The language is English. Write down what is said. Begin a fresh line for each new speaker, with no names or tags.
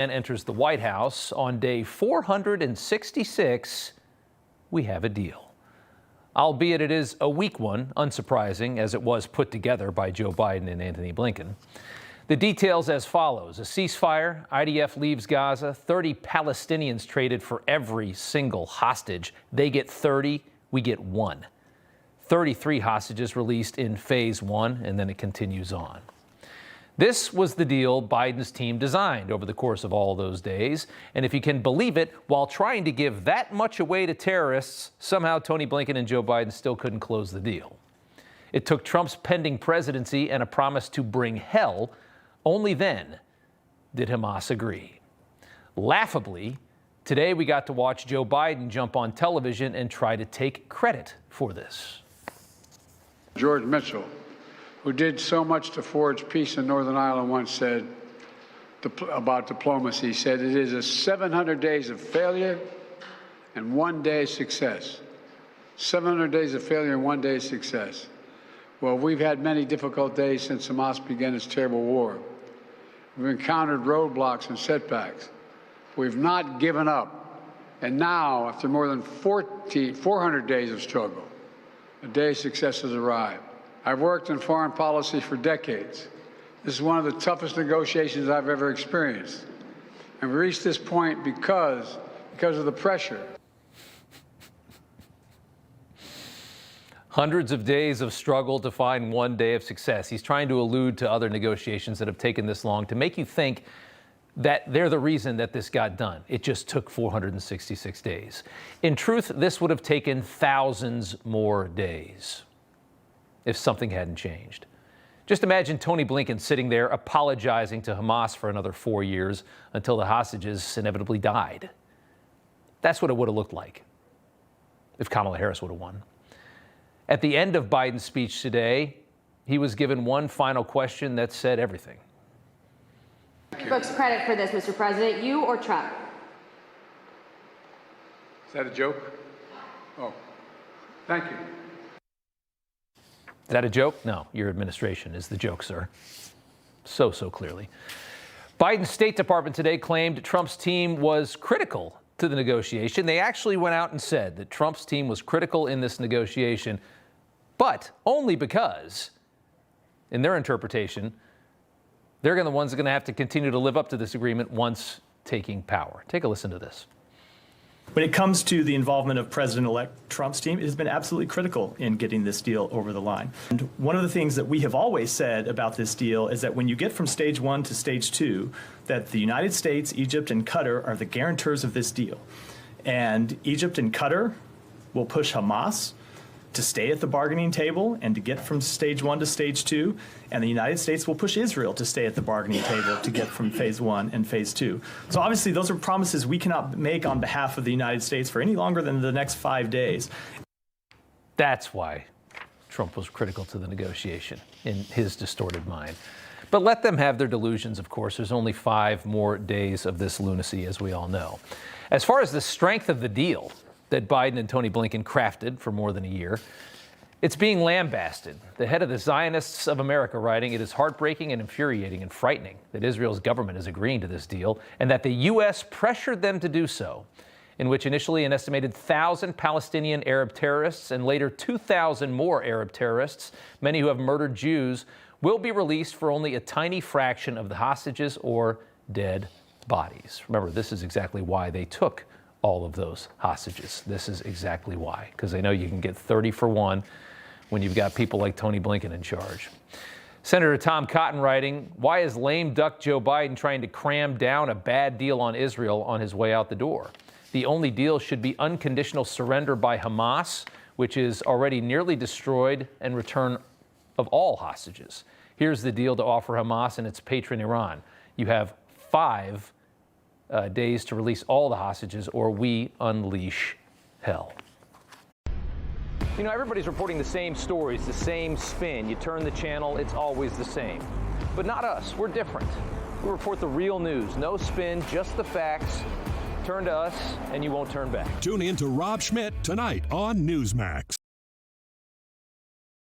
And enters the White House on day 466. We have a deal. Albeit it is a weak one, unsurprising, as it was put together by Joe Biden and Antony Blinken. The details as follows. A ceasefire, IDF leaves Gaza, 30 Palestinians traded for every single hostage. They get 30, we get 1. 33 hostages released in phase 1, and then it continues on. This was the deal Biden's team designed over the course of all those days. And if you can believe it, while trying to give that much away to terrorists, somehow Tony Blinken and Joe Biden still couldn't close the deal. It took Trump's pending presidency and a promise to bring hell. Only then did Hamas agree. Laughably, today we got to watch Joe Biden jump on television and try to take credit for this.
George Mitchell, who did so much to forge peace in Northern Ireland, once said about diplomacy, he said, it is 700 days of failure and 1 day of success. 700 days of failure and 1 day of success. Well, we've had many difficult days since Hamas began its terrible war. We've encountered roadblocks and setbacks. We've not given up. And now, after more than 400 days of struggle, a day of success has arrived. I've worked in foreign policy for decades. This is one of the toughest negotiations I've ever experienced. And we reached this point because of the pressure.
Hundreds of days of struggle to find 1 day of success. He's trying to allude to other negotiations that have taken this long to make you think that they're the reason that this got done. It just took 466 days. In truth, this would have taken thousands more days if something hadn't changed. Just imagine Tony Blinken sitting there apologizing to Hamas for another 4 years until the hostages inevitably died. That's what it would have looked like if Kamala Harris would have won. At the end of Biden's speech today, he was given one final question that said everything.
Folks, credit for this, Mr. President, you or Trump?
Is that a joke? Oh, thank you.
Is that a joke? No, your administration is the joke, sir. So clearly. Biden's State Department today claimed Trump's team was critical to the negotiation. They actually went out and said that Trump's team was critical in this negotiation, but only because, in their interpretation, they're the ones that are going to have to continue to live up to this agreement once taking power. Take a listen to this.
When it comes to the involvement of President-elect Trump's team, it has been absolutely critical in getting this deal over the line. And one of the things that we have always said about this deal is that when you get from stage 1 to stage 2, that the United States, Egypt, and Qatar are the guarantors of this deal. And Egypt and Qatar will push Hamas to stay at the bargaining table and to get from stage 1 to stage 2, and the United States will push Israel to stay at the bargaining table to get from phase 1 and phase 2. So obviously those are promises we cannot make on behalf of the United States for any longer than the next 5 days.
That's why Trump was critical to the negotiation in his distorted mind. But let them have their delusions, of course. There's only 5 more days of this lunacy, as we all know. As far as the strength of the deal that Biden and Tony Blinken crafted for more than a year, it's being lambasted. The head of the Zionists of America writing, it is heartbreaking and infuriating and frightening that Israel's government is agreeing to this deal and that the U.S. pressured them to do so, in which initially an estimated 1,000 Palestinian Arab terrorists and later 2,000 more Arab terrorists, many who have murdered Jews, will be released for only a tiny fraction of the hostages or dead bodies. Remember, this is exactly why they took all of those hostages. This is exactly why, because they know you can get 30 for 1 when you've got people like Tony Blinken in charge. Senator Tom Cotton writing, why is lame duck Joe Biden trying to cram down a bad deal on Israel on his way out the door? The only deal should be unconditional surrender by Hamas, which is already nearly destroyed, and return of all hostages. Here's the deal to offer Hamas and its patron Iran. You have 5 days to release all the hostages, or we unleash hell. You know, everybody's reporting the same stories, the same spin. You turn the channel, it's always the same. But not us. We're different. We report the real news. No spin, just the facts. Turn to us, and you won't turn back.
Tune in to Rob Schmitt Tonight on Newsmax.